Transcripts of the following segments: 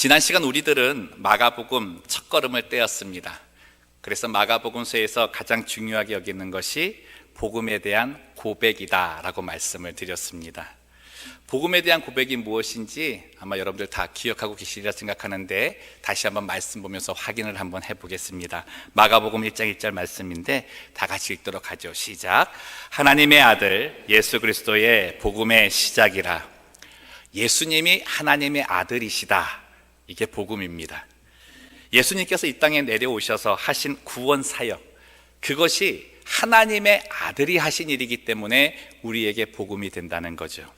지난 시간 우리들은 마가복음 첫걸음을 떼었습니다. 그래서 마가복음서에서 가장 중요하게 여기는 것이 복음에 대한 고백이다라고 말씀을 드렸습니다. 복음에 대한 고백이 무엇인지 아마 여러분들 다 기억하고 계시리라 생각하는데 다시 한번 말씀 보면서 확인을 한번 해보겠습니다. 마가복음 1장 1절 말씀인데 다 같이 읽도록 하죠. 시작. 하나님의 아들 예수 그리스도의 복음의 시작이라. 예수님이 하나님의 아들이시다. 이게 복음입니다. 예수님께서 이 땅에 내려오셔서 하신 구원 사역, 그것이 하나님의 아들이 하신 일이기 때문에 우리에게 복음이 된다는 거죠.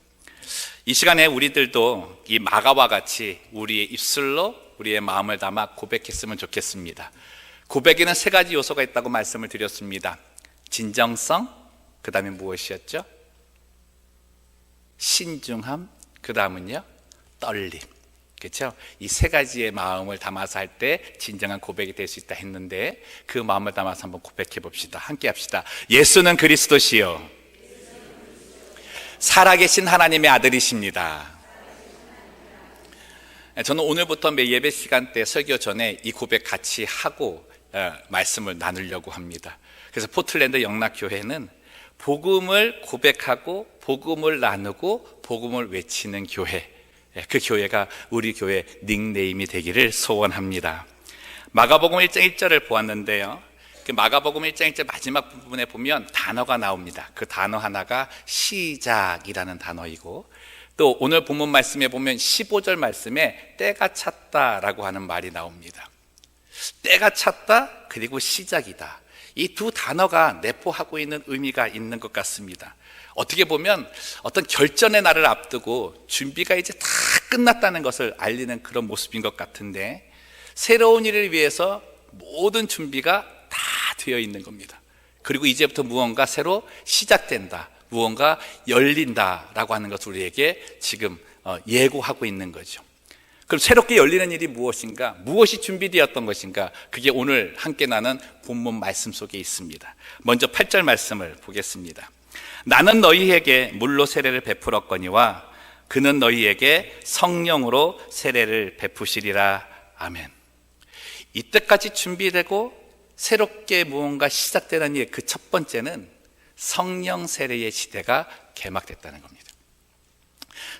이 시간에 우리들도 이 마가와 같이 우리의 입술로 우리의 마음을 담아 고백했으면 좋겠습니다. 고백에는 세 가지 요소가 있다고 말씀을 드렸습니다. 진정성, 그 다음에 무엇이었죠? 신중함, 그 다음은요? 떨림. 그렇죠? 이 세 가지의 마음을 담아서 할 때 진정한 고백이 될 수 있다 했는데 그 마음을 담아서 한번 고백해 봅시다. 함께 합시다. 예수는 그리스도시요 살아계신 하나님의 아들이십니다. 저는 오늘부터 매 예배 시간 때 설교 전에 이 고백 같이 하고 말씀을 나누려고 합니다. 그래서 포틀랜드 영락교회는 복음을 고백하고 복음을 나누고 복음을 외치는 교회, 그 교회가 우리 교회 닉네임이 되기를 소원합니다. 마가복음 1장 1절을 보았는데요, 그 마가복음 1장 1절 마지막 부분에 보면 단어가 나옵니다. 그 단어 하나가 시작이라는 단어이고, 또 오늘 본문 말씀에 보면 15절 말씀에 때가 찼다라고 하는 말이 나옵니다. 때가 찼다 그리고 시작이다, 이 두 단어가 내포하고 있는 의미가 있는 것 같습니다. 어떻게 보면 어떤 결전의 날을 앞두고 준비가 이제 다 끝났다는 것을 알리는 그런 모습인 것 같은데, 새로운 일을 위해서 모든 준비가 다 되어 있는 겁니다. 그리고 이제부터 무언가 새로 시작된다, 무언가 열린다라고 하는 것을 우리에게 지금 예고하고 있는 거죠. 그럼 새롭게 열리는 일이 무엇인가? 무엇이 준비되었던 것인가? 그게 오늘 함께 나눈 본문 말씀 속에 있습니다. 먼저 8절 말씀을 보겠습니다. 나는 너희에게 물로 세례를 베풀었거니와 그는 너희에게 성령으로 세례를 베푸시리라. 아멘. 이때까지 준비되고 새롭게 무언가 시작되는 일, 그 첫 번째는 성령 세례의 시대가 개막됐다는 겁니다.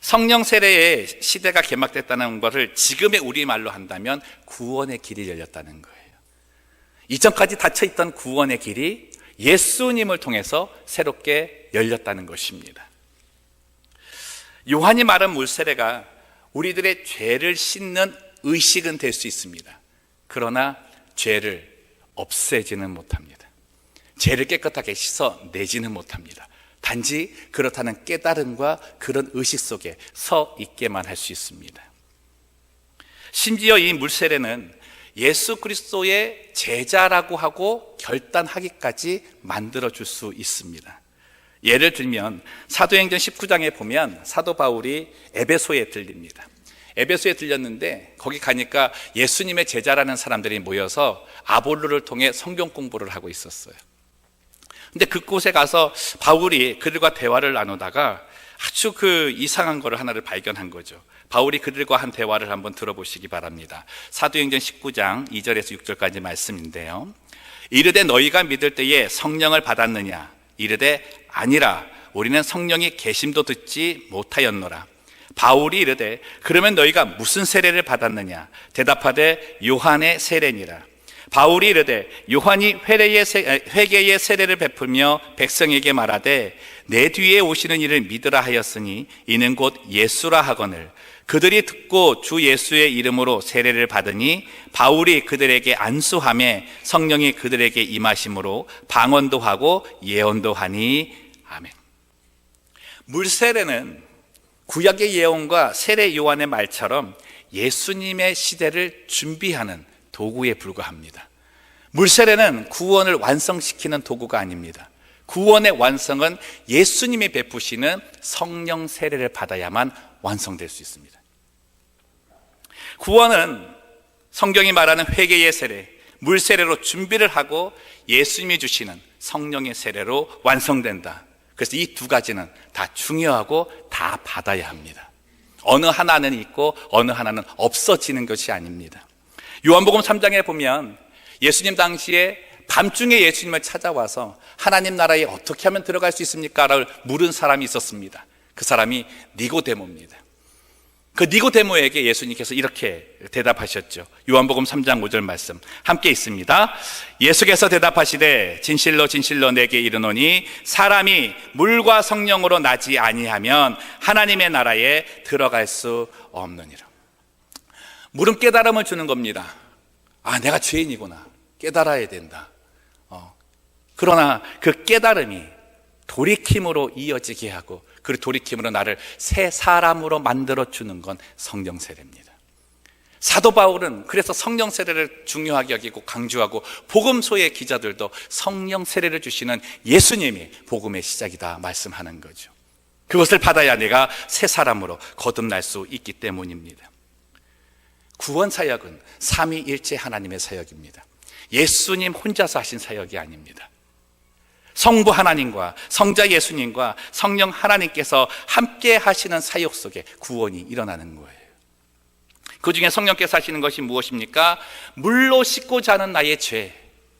성령 세례의 시대가 개막됐다는 것을 지금의 우리말로 한다면 구원의 길이 열렸다는 거예요. 이전까지 닫혀있던 구원의 길이 예수님을 통해서 새롭게 열렸다는 것입니다. 요한이 말한 물세례가 우리들의 죄를 씻는 의식은 될 수 있습니다. 그러나 죄를 없애지는 못합니다. 죄를 깨끗하게 씻어내지는 못합니다. 단지 그렇다는 깨달음과 그런 의식 속에 서 있게만 할 수 있습니다. 심지어 이 물세례는 예수 그리스도의 제자라고 하고 결단하기까지 만들어줄 수 있습니다. 예를 들면 사도행전 19장에 보면 사도 바울이 에베소에 들립니다. 에베소에 들렸는데 거기 가니까 예수님의 제자라는 사람들이 모여서 아볼로를 통해 성경 공부를 하고 있었어요. 근데 그곳에 가서 바울이 그들과 대화를 나누다가 아주 이상한 거를 하나를 발견한 거죠. 바울이 그들과 한 대화를 한번 들어보시기 바랍니다. 사도행전 19장 2절에서 6절까지 말씀인데요, 이르되 너희가 믿을 때에 성령을 받았느냐? 이르되 아니라 우리는 성령이 계심도 듣지 못하였노라. 바울이 이르되 그러면 너희가 무슨 세례를 받았느냐? 대답하되 요한의 세례니라. 바울이 이르되 요한이 회개의 세례를 베풀며 백성에게 말하되 내 뒤에 오시는 이를 믿으라 하였으니 이는 곧 예수라 하거늘. 그들이 듣고 주 예수의 이름으로 세례를 받으니 바울이 그들에게 안수하며 성령이 그들에게 임하심으로 방언도 하고 예언도 하니. 아멘. 물세례는 구약의 예언과 세례 요한의 말처럼 예수님의 시대를 준비하는 도구에 불과합니다. 물세례는 구원을 완성시키는 도구가 아닙니다. 구원의 완성은 예수님이 베푸시는 성령 세례를 받아야만 완성될 수 있습니다. 구원은 성경이 말하는 회개의 세례, 물세례로 준비를 하고 예수님이 주시는 성령의 세례로 완성된다. 그래서 이 두 가지는 다 중요하고 다 받아야 합니다. 어느 하나는 있고 어느 하나는 없어지는 것이 아닙니다. 요한복음 3장에 보면 예수님 당시에 밤중에 예수님을 찾아와서 하나님 나라에 어떻게 하면 들어갈 수 있습니까? 라고 물은 사람이 있었습니다. 그 사람이 니고데모입니다. 그 니고데모에게 예수님께서 이렇게 대답하셨죠. 요한복음 3장 5절 말씀 함께 있습니다. 예수께서 대답하시되 진실로 진실로 내게 이르노니 사람이 물과 성령으로 나지 아니하면 하나님의 나라에 들어갈 수 없느니라. 물은 깨달음을 주는 겁니다. 아, 내가 죄인이구나. 깨달아야 된다. 그러나 그 깨달음이 돌이킴으로 이어지게 하고 그 돌이킴으로 나를 새 사람으로 만들어주는 건 성령 세례입니다. 사도 바울은 그래서 성령 세례를 중요하게 여기고 강조하고 복음서의 기자들도 성령 세례를 주시는 예수님이 복음의 시작이다 말씀하는 거죠. 그것을 받아야 내가 새 사람으로 거듭날 수 있기 때문입니다. 구원 사역은 삼위일체 하나님의 사역입니다. 예수님 혼자서 하신 사역이 아닙니다. 성부 하나님과 성자 예수님과 성령 하나님께서 함께 하시는 사역 속에 구원이 일어나는 거예요. 그 중에 성령께서 하시는 것이 무엇입니까? 물로 씻고자 하는 나의 죄,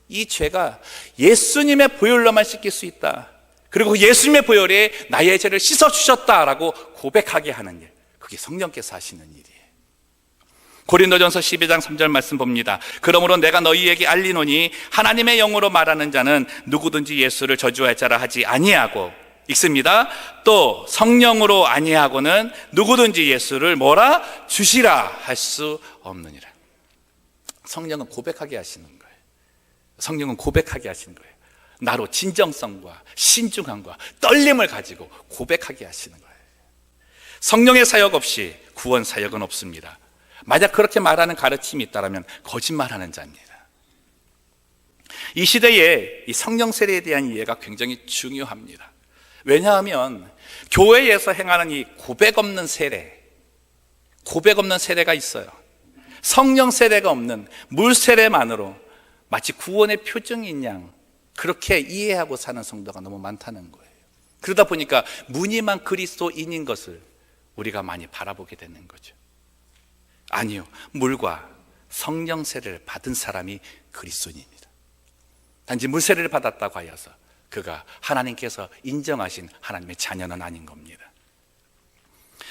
이 죄가 예수님의 보혈로만 씻길 수 있다. 그리고 예수님의 보혈에 나의 죄를 씻어주셨다라고 고백하게 하는 일, 그게 성령께서 하시는 일이에요. 고린도전서 12장 3절 말씀 봅니다. 그러므로 내가 너희에게 알리노니 하나님의 영으로 말하는 자는 누구든지 예수를 저주할 자라 하지 아니하고, 읽습니다. 또 성령으로 아니하고는 누구든지 예수를 뭐라 주시라 할 수 없느니라. 성령은 고백하게 하시는 거예요. 성령은 고백하게 하시는 거예요. 나로 진정성과 신중함과 떨림을 가지고 고백하게 하시는 거예요. 성령의 사역 없이 구원 사역은 없습니다. 만약 그렇게 말하는 가르침이 있다면 거짓말하는 자입니다. 이 시대에 이 성령 세례에 대한 이해가 굉장히 중요합니다. 왜냐하면 교회에서 행하는 이 고백 없는 세례가 있어요. 성령 세례가 없는 물 세례만으로 마치 구원의 표징인 양 그렇게 이해하고 사는 성도가 너무 많다는 거예요. 그러다 보니까 무늬만 그리스도인인 것을 우리가 많이 바라보게 되는 거죠. 아니요, 물과 성령 세례를 받은 사람이 그리스도인입니다. 단지 물 세례를 받았다고 하여서 그가 하나님께서 인정하신 하나님의 자녀는 아닌 겁니다.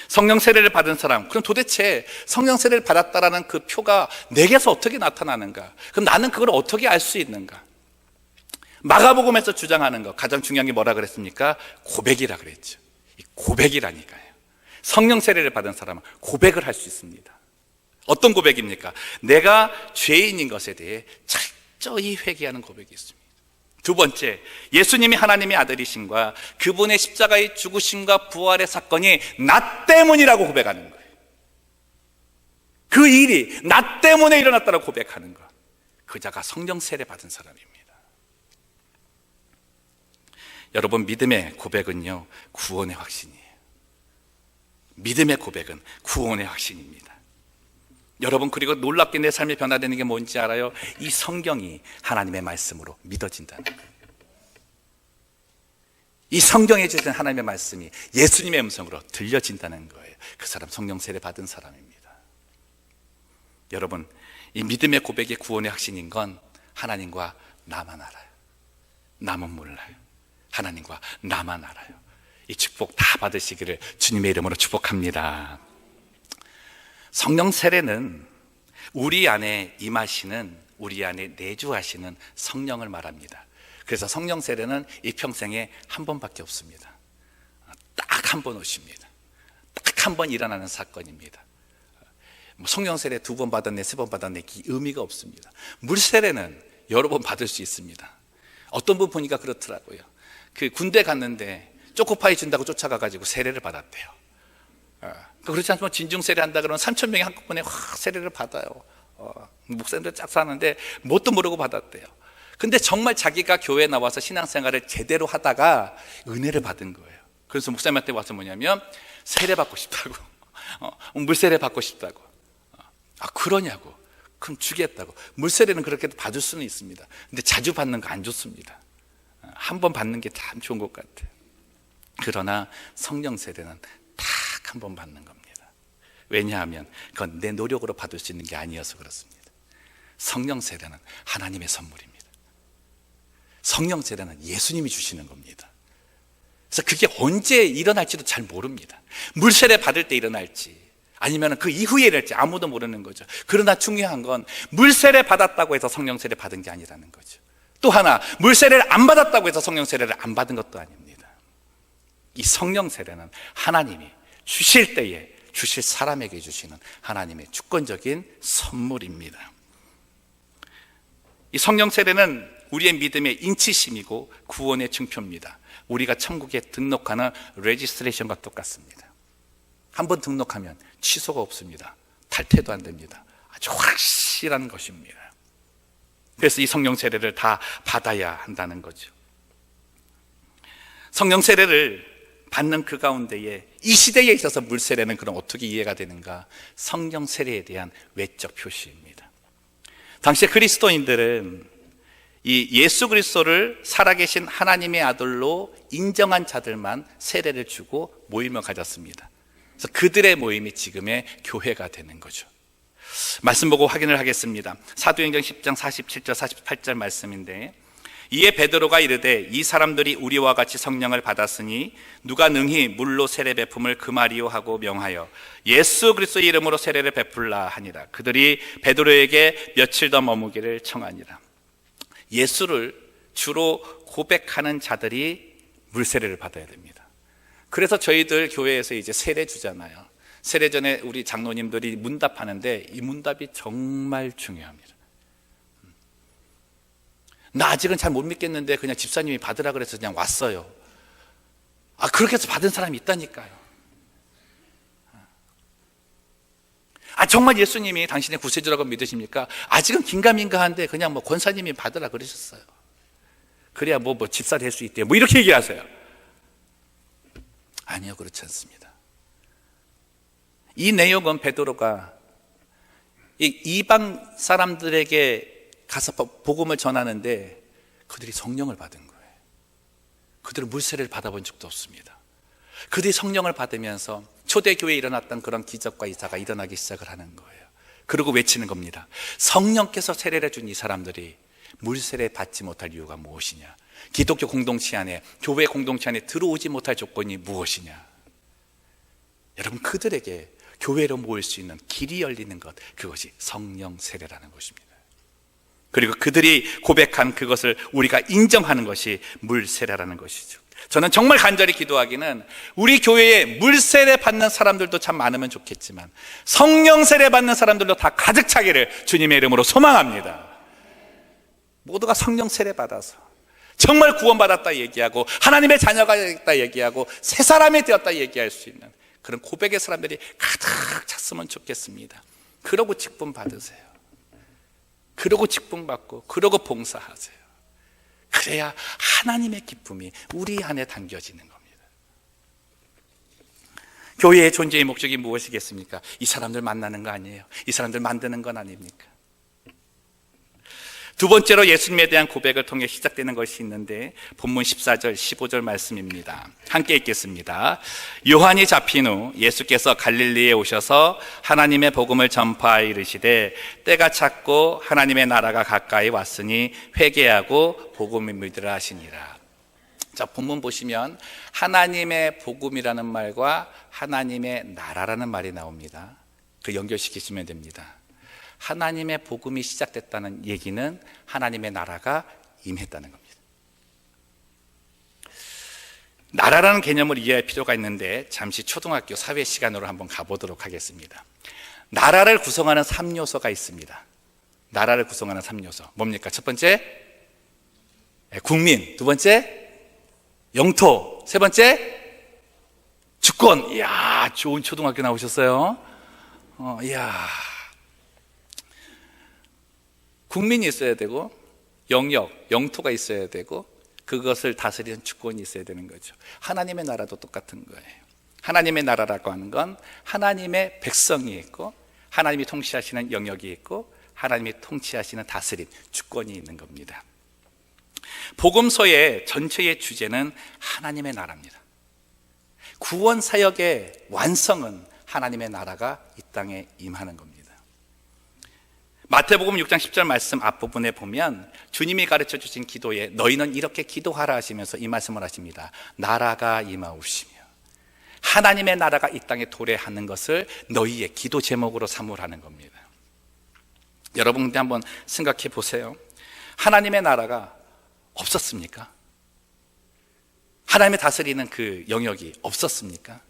성령 세례를 받은 사람, 그럼 도대체 성령 세례를 받았다라는 그 표가 내게서 어떻게 나타나는가? 그럼 나는 그걸 어떻게 알 수 있는가? 마가복음에서 주장하는 것, 가장 중요한 게 뭐라 그랬습니까? 고백이라 그랬죠. 고백이라니까요. 성령 세례를 받은 사람은 고백을 할 수 있습니다. 어떤 고백입니까? 내가 죄인인 것에 대해 철저히 회개하는 고백이 있습니다. 두 번째, 예수님이 하나님의 아들이신과 그분의 십자가의 죽으심과 부활의 사건이 나 때문이라고 고백하는 거예요. 그 일이 나 때문에 일어났다고 고백하는 것, 그 자가 성령 세례 받은 사람입니다. 여러분, 믿음의 고백은요, 구원의 확신이에요. 믿음의 고백은 구원의 확신입니다. 여러분, 그리고 놀랍게 내 삶이 변화되는 게 뭔지 알아요? 이 성경이 하나님의 말씀으로 믿어진다는 거예요. 이 성경에 주신 하나님의 말씀이 예수님의 음성으로 들려진다는 거예요. 그 사람 성령 세례 받은 사람입니다. 여러분, 이 믿음의 고백의 구원의 확신인 건 하나님과 나만 알아요. 남은 몰라요. 하나님과 나만 알아요. 이 축복 다 받으시기를 주님의 이름으로 축복합니다. 성령 세례는 우리 안에 임하시는, 우리 안에 내주하시는 성령을 말합니다. 그래서 성령 세례는 이 평생에 한 번밖에 없습니다. 딱 한 번 오십니다. 딱 한 번 일어나는 사건입니다. 성령 세례 2번 받았네, 3번 받았네, 의미가 없습니다. 물 세례는 여러 번 받을 수 있습니다. 어떤 분 보니까 그렇더라고요. 그 군대 갔는데 초코파이 준다고 쫓아가가지고 세례를 받았대요. 그렇지 않지만 진중 세례 한다 그러면 3,000명이 한꺼번에 확 세례를 받아요. 목사님들 쫙 사는데 뭣도 모르고 받았대요. 근데 정말 자기가 교회에 나와서 신앙생활을 제대로 하다가 은혜를 받은 거예요. 그래서 목사님한테 와서 뭐냐면 세례 받고 싶다고, 물세례 받고 싶다고. 그러냐고. 그럼 주겠다고. 물세례는 그렇게 받을 수는 있습니다. 근데 자주 받는 거 안 좋습니다. 한 번 받는 게 참 좋은 것 같아요. 그러나 성령 세례는 딱 한 번 받는 겁니다. 왜냐하면 그건 내 노력으로 받을 수 있는 게 아니어서 그렇습니다. 성령 세례는 하나님의 선물입니다. 성령 세례는 예수님이 주시는 겁니다. 그래서 그게 언제 일어날지도 잘 모릅니다. 물 세례 받을 때 일어날지 아니면 그 이후에 일어날지 아무도 모르는 거죠. 그러나 중요한 건 물 세례 받았다고 해서 성령 세례 받은 게 아니라는 거죠. 또 하나, 물 세례를 안 받았다고 해서 성령 세례를 안 받은 것도 아닙니다. 이 성령 세례는 하나님이 주실 때에 주실 사람에게 주시는 하나님의 주권적인 선물입니다. 이 성령 세례는 우리의 믿음의 인치심이고 구원의 증표입니다. 우리가 천국에 등록하는 레지스트레이션과 똑같습니다. 한번 등록하면 취소가 없습니다. 탈퇴도 안 됩니다. 아주 확실한 것입니다. 그래서 이 성령 세례를 다 받아야 한다는 거죠. 성령 세례를 받는 그 가운데에 이 시대에 있어서 물 세례는 그럼 어떻게 이해가 되는가? 성령 세례에 대한 외적 표시입니다. 당시 그리스도인들은 이 예수 그리스도를 살아계신 하나님의 아들로 인정한 자들만 세례를 주고 모임을 가졌습니다. 그래서 그들의 모임이 지금의 교회가 되는 거죠. 말씀 보고 확인을 하겠습니다. 사도행전 10장 47절 48절 말씀인데, 이에 베드로가 이르되 이 사람들이 우리와 같이 성령을 받았으니 누가 능히 물로 세례 베품을 금하리요 하고 명하여 예수 그리스도의 이름으로 세례를 베풀라 하니라. 그들이 베드로에게 며칠 더 머무기를 청하니라. 예수를 주로 고백하는 자들이 물세례를 받아야 됩니다. 그래서 저희들 교회에서 이제 세례 주잖아요. 세례 전에 우리 장로님들이 문답하는데 이 문답이 정말 중요합니다. 나 아직은 잘 못 믿겠는데 그냥 집사님이 받으라 그래서 그냥 왔어요. 그렇게 해서 받은 사람이 있다니까요. 정말 예수님이 당신의 구세주라고 믿으십니까? 아직은 긴가민가한데 그냥 권사님이 받으라 그러셨어요. 그래야 집사 될 수 있대요. 이렇게 얘기하세요. 아니요, 그렇지 않습니다. 이 내용은 베드로가 이 이방 사람들에게 가서 복음을 전하는데 그들이 성령을 받은 거예요. 그들은 물세례를 받아본 적도 없습니다. 그들이 성령을 받으면서 초대교회에 일어났던 그런 기적과 이사가 일어나기 시작을 하는 거예요. 그리고 외치는 겁니다. 성령께서 세례를 준 이 사람들이 물세례 받지 못할 이유가 무엇이냐? 기독교 공동체 안에, 교회 공동체 안에 들어오지 못할 조건이 무엇이냐? 여러분, 그들에게 교회로 모일 수 있는 길이 열리는 것, 그것이 성령 세례라는 것입니다. 그리고 그들이 고백한 그것을 우리가 인정하는 것이 물세례라는 것이죠. 저는 정말 간절히 기도하기는 우리 교회에 물세례 받는 사람들도 참 많으면 좋겠지만 성령 세례 받는 사람들도 다 가득 차기를 주님의 이름으로 소망합니다. 모두가 성령 세례 받아서 정말 구원받았다 얘기하고 하나님의 자녀가 됐다 얘기하고 새 사람이 되었다 얘기할 수 있는 그런 고백의 사람들이 가득 찼으면 좋겠습니다. 그러고 직분 받으세요. 그러고 직분 받고 그러고 봉사하세요. 그래야 하나님의 기쁨이 우리 안에 담겨지는 겁니다. 교회의 존재의 목적이 무엇이겠습니까? 이 사람들 만나는 거 아니에요. 이 사람들 만드는 건 아닙니까? 두 번째로 예수님에 대한 고백을 통해 시작되는 것이 있는데 본문 14절 15절 말씀입니다. 함께 읽겠습니다. 요한이 잡힌 후 예수께서 갈릴리에 오셔서 하나님의 복음을 전파하여 이르시되 때가 찼고 하나님의 나라가 가까이 왔으니 회개하고 복음을 믿으라 하시니라. 자, 본문 보시면 하나님의 복음이라는 말과 하나님의 나라라는 말이 나옵니다. 그 연결시키시면 됩니다. 하나님의 복음이 시작됐다는 얘기는 하나님의 나라가 임했다는 겁니다. 나라라는 개념을 이해할 필요가 있는데 잠시 초등학교 사회 시간으로 한번 가보도록 하겠습니다. 나라를 구성하는 3요소가 있습니다. 나라를 구성하는 3요소 뭡니까? 첫 번째 국민, 두 번째 영토, 세 번째 주권. 이야, 좋은 초등학교 나오셨어요. 이야, 국민이 있어야 되고 영역, 영토가 있어야 되고 그것을 다스리는 주권이 있어야 되는 거죠. 하나님의 나라도 똑같은 거예요. 하나님의 나라라고 하는 건 하나님의 백성이 있고 하나님이 통치하시는 영역이 있고 하나님이 통치하시는 다스림, 주권이 있는 겁니다. 복음서의 전체의 주제는 하나님의 나라입니다. 구원 사역의 완성은 하나님의 나라가 이 땅에 임하는 겁니다. 마태복음 6장 10절 말씀 앞부분에 보면 주님이 가르쳐 주신 기도에 너희는 이렇게 기도하라 하시면서 이 말씀을 하십니다. 나라가 임하옵시며 하나님의 나라가 이 땅에 도래하는 것을 너희의 기도 제목으로 삼으라는 겁니다. 여러분 근데 한번 생각해 보세요. 하나님의 나라가 없었습니까? 하나님의 다스리는 그 영역이 없었습니까?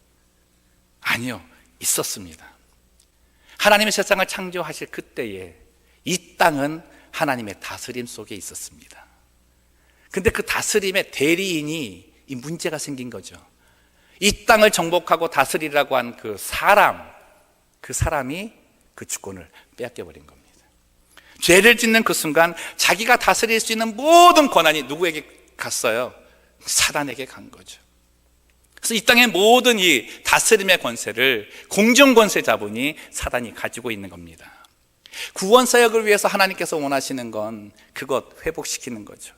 아니요, 있었습니다. 하나님의 세상을 창조하실 그때에 이 땅은 하나님의 다스림 속에 있었습니다. 근데 그 다스림의 대리인이 이 문제가 생긴 거죠. 이 땅을 정복하고 다스리라고 한 그 사람이 그 주권을 빼앗겨버린 겁니다. 죄를 짓는 그 순간 자기가 다스릴 수 있는 모든 권한이 누구에게 갔어요? 사단에게 간 거죠. 그래서 이 땅의 모든 이 다스림의 권세를 공중 권세 자본이 사단이 가지고 있는 겁니다. 구원 사역을 위해서 하나님께서 원하시는 건 그것 회복시키는 거죠.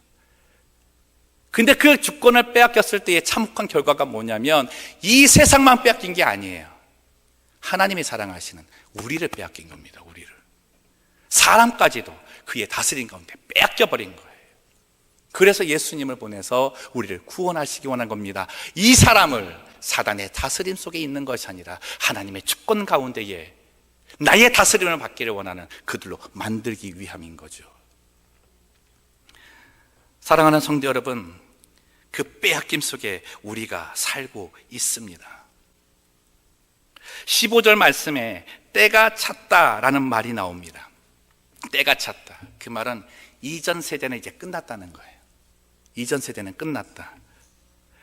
근데 그 주권을 빼앗겼을 때의 참혹한 결과가 뭐냐면 이 세상만 빼앗긴 게 아니에요. 하나님이 사랑하시는 우리를 빼앗긴 겁니다. 우리를. 사람까지도 그의 다스림 가운데 빼앗겨버린 거예요. 그래서 예수님을 보내서 우리를 구원하시기 원한 겁니다. 이 사람을 사단의 다스림 속에 있는 것이 아니라 하나님의 주권 가운데에 나의 다스림을 받기를 원하는 그들로 만들기 위함인 거죠. 사랑하는 성도 여러분, 그 빼앗김 속에 우리가 살고 있습니다. 15절 말씀에 때가 찼다라는 말이 나옵니다. 때가 찼다. 그 말은 이전 세대는 이제 끝났다는 거예요. 이전 세대는 끝났다.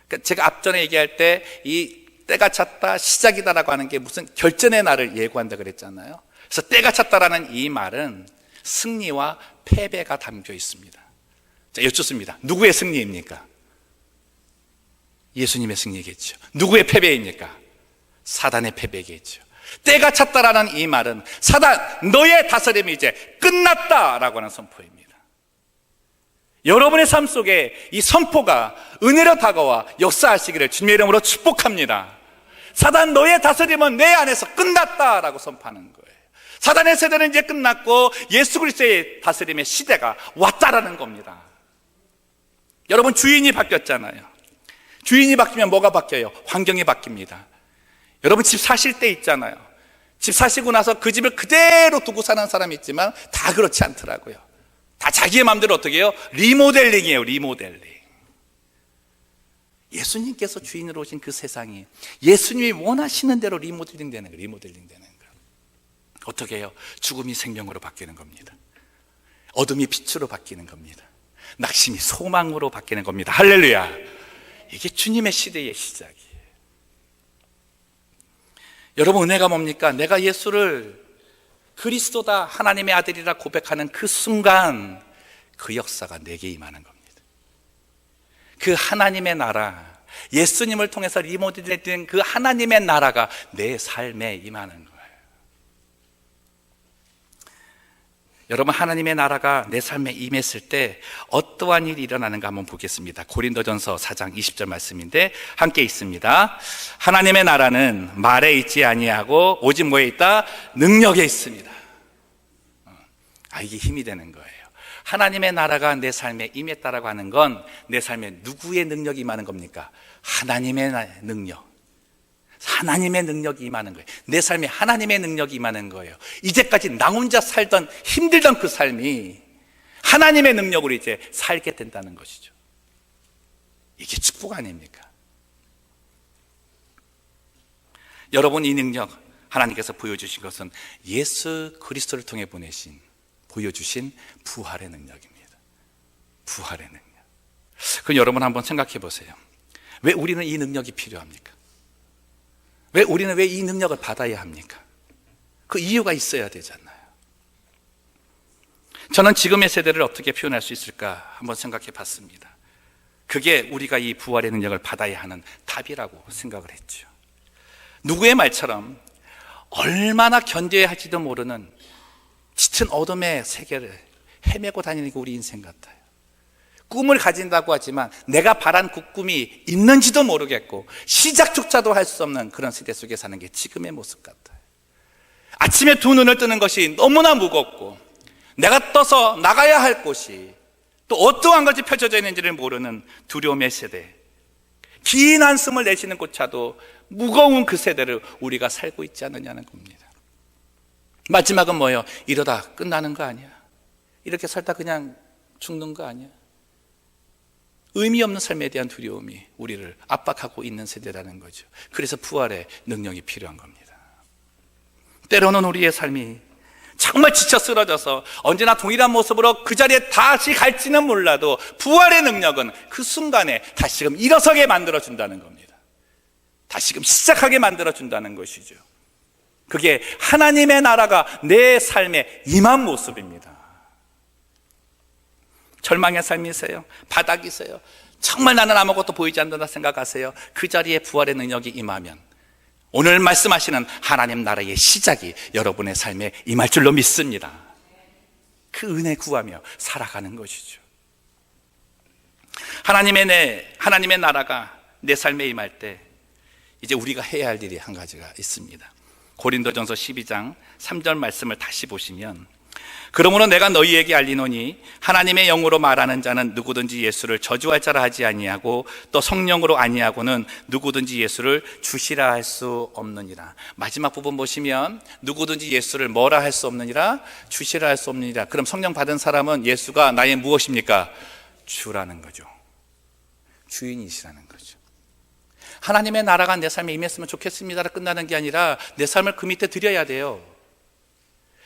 그러니까 제가 앞전에 얘기할 때 이 때가 찼다, 시작이다라고 하는 게 무슨 결전의 날을 예고한다 그랬잖아요. 그래서 때가 찼다라는 이 말은 승리와 패배가 담겨 있습니다. 자, 여쭙습니다. 누구의 승리입니까? 예수님의 승리겠죠. 누구의 패배입니까? 사단의 패배겠죠. 때가 찼다라는 이 말은 사단, 너의 다스림이 이제 끝났다라고 하는 선포입니다. 여러분의 삶 속에 이 선포가 은혜로 다가와 역사하시기를 주님의 이름으로 축복합니다. 사단, 너의 다스림은 내 안에서 끝났다라고 선포하는 거예요. 사단의 세대는 이제 끝났고 예수 그리스도의 다스림의 시대가 왔다라는 겁니다. 여러분, 주인이 바뀌었잖아요. 주인이 바뀌면 뭐가 바뀌어요? 환경이 바뀝니다. 여러분, 집 사실 때 있잖아요. 집 사시고 나서 그 집을 그대로 두고 사는 사람이 있지만 다 그렇지 않더라고요. 다 자기의 마음대로 어떻게 해요? 리모델링이에요. 리모델링. 예수님께서 주인으로 오신 그 세상이 예수님이 원하시는 대로 리모델링 되는 거예요. 리모델링 되는 거예요. 어떻게 해요? 죽음이 생명으로 바뀌는 겁니다. 어둠이 빛으로 바뀌는 겁니다. 낙심이 소망으로 바뀌는 겁니다. 할렐루야. 이게 주님의 시대의 시작이에요. 여러분, 은혜가 뭡니까? 내가 예수를 그리스도다, 하나님의 아들이라 고백하는 그 순간 그 역사가 내게 임하는 겁니다. 그 하나님의 나라, 예수님을 통해서 리모델링된 그 하나님의 나라가 내 삶에 임하는 거예요. 여러분, 하나님의 나라가 내 삶에 임했을 때 어떠한 일이 일어나는가 한번 보겠습니다. 고린도전서 4장 20절 말씀인데 함께 있습니다. 하나님의 나라는 말에 있지 아니하고 오직 뭐에 있다? 능력에 있습니다. 이게 힘이 되는 거예요. 하나님의 나라가 내 삶에 임했다라고 하는 건 내 삶에 누구의 능력이 임하는 겁니까? 하나님의 능력. 하나님의 능력이 임하는 거예요. 내 삶에 하나님의 능력이 임하는 거예요. 이제까지 나 혼자 살던 힘들던 그 삶이 하나님의 능력으로 이제 살게 된다는 것이죠. 이게 축복 아닙니까? 여러분, 이 능력 하나님께서 보여주신 것은 예수 그리스도를 통해 보여주신 부활의 능력입니다. 부활의 능력. 그럼 여러분 한번 생각해 보세요. 왜 우리는 이 능력이 필요합니까? 왜 우리는 왜 이 능력을 받아야 합니까? 그 이유가 있어야 되잖아요. 저는 지금의 세대를 어떻게 표현할 수 있을까 한번 생각해 봤습니다. 그게 우리가 이 부활의 능력을 받아야 하는 답이라고 생각을 했죠. 누구의 말처럼 얼마나 견뎌야 할지도 모르는 짙은 어둠의 세계를 헤매고 다니는 게 우리 인생 같아요. 꿈을 가진다고 하지만 내가 바란 그 꿈이 있는지도 모르겠고 시작조차도 할 수 없는 그런 세대 속에 사는 게 지금의 모습 같아요. 아침에 두 눈을 뜨는 것이 너무나 무겁고 내가 떠서 나가야 할 곳이 또 어떠한 것이 펼쳐져 있는지를 모르는 두려움의 세대, 긴 한숨을 내쉬는 곳차도 무거운 그 세대를 우리가 살고 있지 않느냐는 겁니다. 마지막은 뭐예요? 이러다 끝나는 거 아니야? 이렇게 살다 그냥 죽는 거 아니야? 의미 없는 삶에 대한 두려움이 우리를 압박하고 있는 세대라는 거죠. 그래서 부활의 능력이 필요한 겁니다. 때로는 우리의 삶이 정말 지쳐 쓰러져서 언제나 동일한 모습으로 그 자리에 다시 갈지는 몰라도 부활의 능력은 그 순간에 다시금 일어서게 만들어준다는 겁니다. 다시금 시작하게 만들어준다는 것이죠. 그게 하나님의 나라가 내 삶에 임한 모습입니다. 절망의 삶이세요? 바닥이세요? 정말 나는 아무것도 보이지 않는다 생각하세요? 그 자리에 부활의 능력이 임하면 오늘 말씀하시는 하나님 나라의 시작이 여러분의 삶에 임할 줄로 믿습니다. 그 은혜 구하며 살아가는 것이죠. 하나님의 나라가 내 삶에 임할 때 이제 우리가 해야 할 일이 한 가지가 있습니다. 고린도전서 12장 3절 말씀을 다시 보시면, 그러므로 내가 너희에게 알리노니 하나님의 영으로 말하는 자는 누구든지 예수를 저주할 자라 하지 아니하고 또 성령으로 아니하고는 누구든지 예수를 주시라 할 수 없느니라. 마지막 부분 보시면 누구든지 예수를 뭐라 할 수 없느니라, 주시라 할 수 없느니라. 그럼 성령 받은 사람은 예수가 나의 무엇입니까? 주라는 거죠. 주인이시라는 거죠. 하나님의 나라가 내 삶에 임했으면 좋겠습니다라 끝나는 게 아니라 내 삶을 그 밑에 드려야 돼요.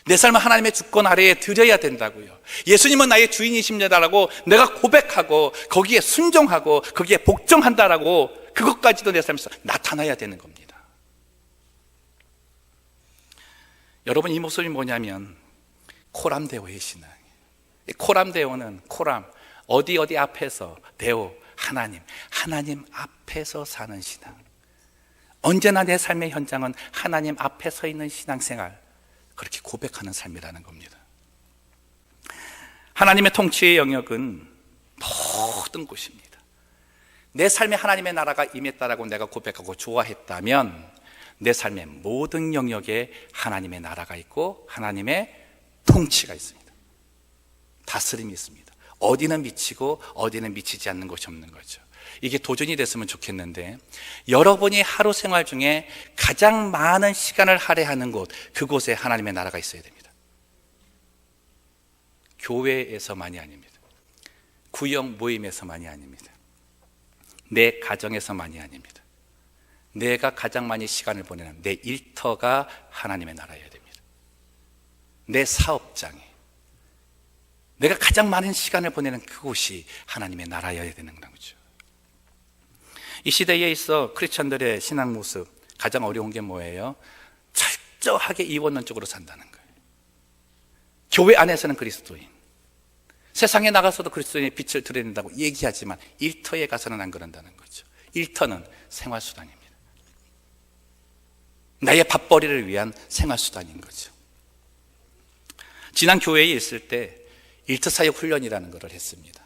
내 삶을 하나님의 주권 아래에 드려야 된다고요. 예수님은 나의 주인이십니다라고 내가 고백하고 거기에 순종하고 거기에 복종한다라고 그것까지도 내 삶에서 나타나야 되는 겁니다. 여러분, 이 모습이 뭐냐면 코람데오의 신앙이에요. 코람데오는 어디 앞에서 데오, 하나님 앞에서 사는 신앙. 언제나 내 삶의 현장은 하나님 앞에 서 있는 신앙생활, 그렇게 고백하는 삶이라는 겁니다. 하나님의 통치의 영역은 모든 곳입니다. 내 삶에 하나님의 나라가 임했다라고 내가 고백하고 좋아했다면 내 삶의 모든 영역에 하나님의 나라가 있고 하나님의 통치가 있습니다. 다스림이 있습니다. 어디는 미치고 어디는 미치지 않는 것이 없는 거죠. 이게 도전이 됐으면 좋겠는데, 여러분이 하루 생활 중에 가장 많은 시간을 할애하는 곳, 그곳에 하나님의 나라가 있어야 됩니다. 교회에서만이 아닙니다. 구역 모임에서만이 아닙니다. 내 가정에서만이 아닙니다. 내가 가장 많이 시간을 보내는 내 일터가 하나님의 나라여야 됩니다. 내 사업장에 내가 가장 많은 시간을 보내는 그곳이 하나님의 나라여야 되는 거죠. 이 시대에 있어 크리스천들의 신앙 모습 가장 어려운 게 뭐예요? 철저하게 이원론적으로 산다는 거예요. 교회 안에서는 그리스도인, 세상에 나가서도 그리스도인의 빛을 드러낸다고 얘기하지만 일터에 가서는 안 그런다는 거죠. 일터는 생활수단입니다. 나의 밥벌이를 위한 생활수단인 거죠. 지난 교회에 있을 때 일터사역 훈련이라는 것을 했습니다.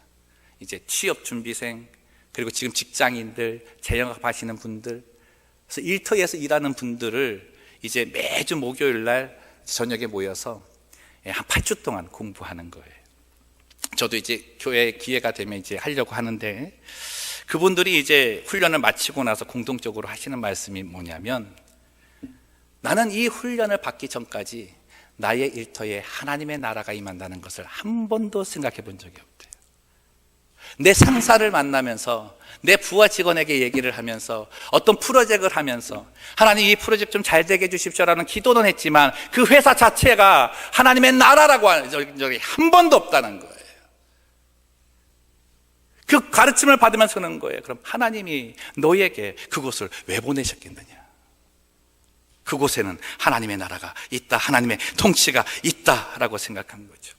이제 취업준비생, 그리고 지금 직장인들, 재영업하시는 분들, 그래서 일터에서 일하는 분들을 이제 매주 목요일 날 저녁에 모여서 한 8주 동안 공부하는 거예요. 저도 이제 교회 기회가 되면 이제 하려고 하는데, 그분들이 이제 훈련을 마치고 나서 공동적으로 하시는 말씀이 뭐냐면, 나는 이 훈련을 받기 전까지 나의 일터에 하나님의 나라가 임한다는 것을 한 번도 생각해 본 적이 없대요. 내 상사를 만나면서, 내 부하 직원에게 얘기를 하면서, 어떤 프로젝트를 하면서 하나님 이 프로젝트 좀 잘 되게 해주십시오라는 기도는 했지만 그 회사 자체가 하나님의 나라라고 하는 적이 한 번도 없다는 거예요. 그 가르침을 받으면서 그런 거예요. 그럼 하나님이 너에게 그곳을 왜 보내셨겠느냐? 그곳에는 하나님의 나라가 있다, 하나님의 통치가 있다라고 생각한 거죠.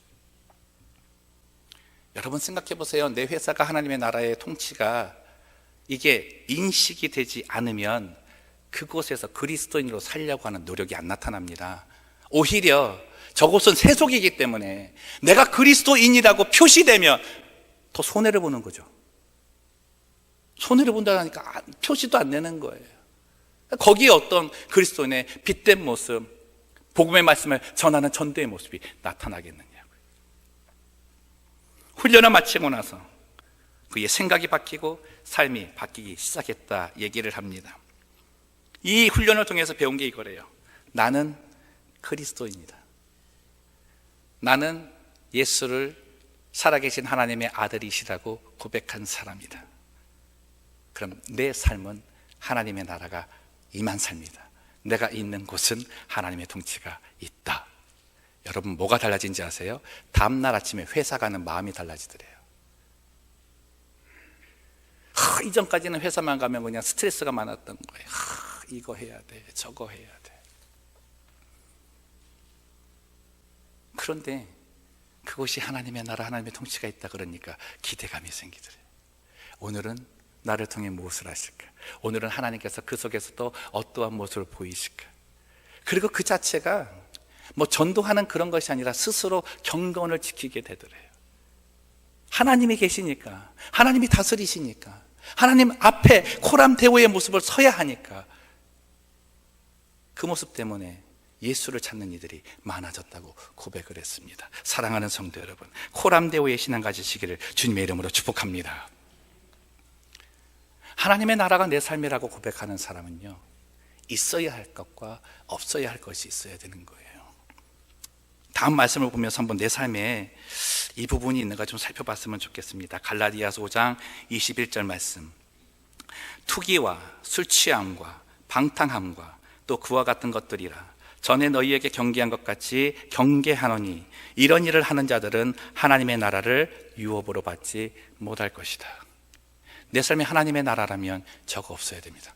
여러분 생각해 보세요. 내 회사가 하나님의 나라의 통치가 이게 인식이 되지 않으면 그곳에서 그리스도인으로 살려고 하는 노력이 안 나타납니다. 오히려 저곳은 세속이기 때문에 내가 그리스도인이라고 표시되면 더 손해를 보는 거죠. 손해를 본다니까 표시도 안 내는 거예요. 거기에 어떤 그리스도인의 빛된 모습, 복음의 말씀을 전하는 전도의 모습이 나타나겠느냐고요. 훈련을 마치고 나서 그의 생각이 바뀌고 삶이 바뀌기 시작했다 얘기를 합니다. 이 훈련을 통해서 배운 게 이거래요. 나는 그리스도입니다. 나는 예수를 살아계신 하나님의 아들이시라고 고백한 사람이다. 그럼 내 삶은 하나님의 나라가 임한 삶이다. 내가 있는 곳은 하나님의 통치가 있다. 여러분 뭐가 달라진지 아세요? 다음날 아침에 회사 가는 마음이 달라지더래요. 이전까지는 회사만 가면 그냥 스트레스가 많았던 거예요. 이거 해야 돼, 저거 해야 돼. 그런데 그곳이 하나님의 나라, 하나님의 통치가 있다 그러니까 기대감이 생기더래요. 오늘은 나를 통해 무엇을 하실까? 오늘은 하나님께서 그 속에서도 어떠한 모습을 보이실까? 그리고 그 자체가 뭐 전도하는 그런 것이 아니라 스스로 경건을 지키게 되더래요. 하나님이 계시니까, 하나님이 다스리시니까, 하나님 앞에 코람데오의 모습을 서야 하니까 그 모습 때문에 예수를 찾는 이들이 많아졌다고 고백을 했습니다. 사랑하는 성도 여러분, 코람데오의 신앙 가지시기를 주님의 이름으로 축복합니다. 하나님의 나라가 내 삶이라고 고백하는 사람은요, 있어야 할 것과 없어야 할 것이 있어야 되는 거예요. 다음 말씀을 보면서 한번 내 삶에 이 부분이 있는가 좀 살펴봤으면 좋겠습니다. 갈라디아서 5장 21절 말씀. 투기와 술 취함과 방탕함과 또 그와 같은 것들이라 전에 너희에게 경계한 것 같이 경계하노니 이런 일을 하는 자들은 하나님의 나라를 유업으로 받지 못할 것이다. 내 삶이 하나님의 나라라면 저거 없어야 됩니다.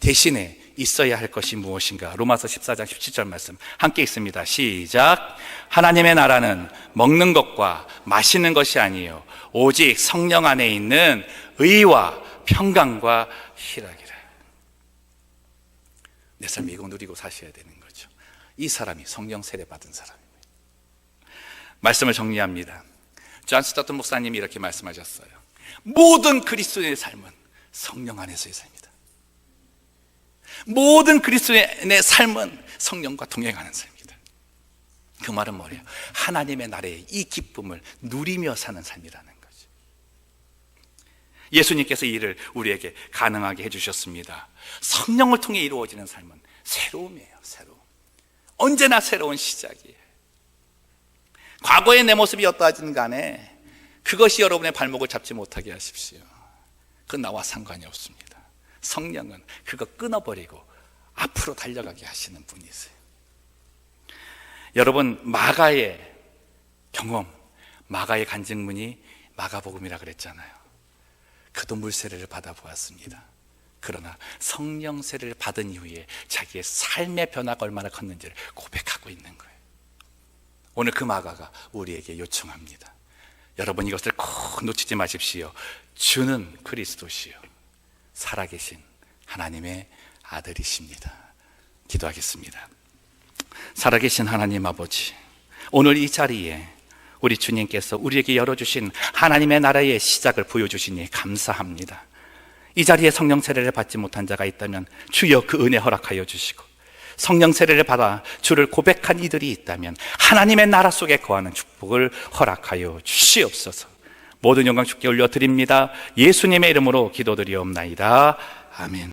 대신에 있어야 할 것이 무엇인가? 로마서 14장 17절 말씀 함께 읽습니다. 시작. 하나님의 나라는 먹는 것과 마시는 것이 아니요 오직 성령 안에 있는 의와 평강과 희락이라. 내 삶이 이거 누리고 사셔야 되는 거죠. 이 사람이 성령 세례 받은 사람입니다. 말씀을 정리합니다. 존 스타튼 목사님이 이렇게 말씀하셨어요. 모든 그리스도인의 삶은 성령 안에서의 삶이다. 모든 그리스도인의 삶은 성령과 동행하는 삶이다. 그 말은 뭐예요? 하나님의 나라의 이 기쁨을 누리며 사는 삶이라는 거죠. 예수님께서 이 일을 우리에게 가능하게 해주셨습니다. 성령을 통해 이루어지는 삶은 새로움이에요. 새로움. 언제나 새로운 시작이에요. 과거의 내 모습이 어떠하든 간에 그것이 여러분의 발목을 잡지 못하게 하십시오. 그건 나와 상관이 없습니다. 성령은 그거 끊어버리고 앞으로 달려가게 하시는 분이세요. 여러분, 마가의 경험, 마가의 간증문이 마가복음이라 그랬잖아요. 그도 물세례를 받아보았습니다. 그러나 성령 세례를 받은 이후에 자기의 삶의 변화가 얼마나 컸는지를 고백하고 있는 거예요. 오늘 그 마가가 우리에게 요청합니다. 여러분, 이것을 꼭 놓치지 마십시오. 주는 그리스도시요 살아계신 하나님의 아들이십니다. 기도하겠습니다. 살아계신 하나님 아버지, 오늘 이 자리에 우리 주님께서 우리에게 열어주신 하나님의 나라의 시작을 보여주시니 감사합니다. 이 자리에 성령 세례를 받지 못한 자가 있다면 주여 그 은혜 허락하여 주시고, 성령 세례를 받아 주를 고백한 이들이 있다면 하나님의 나라 속에 거하는 축복을 허락하여 주시옵소서. 모든 영광 주께 올려드립니다. 예수님의 이름으로 기도드리옵나이다. 아멘.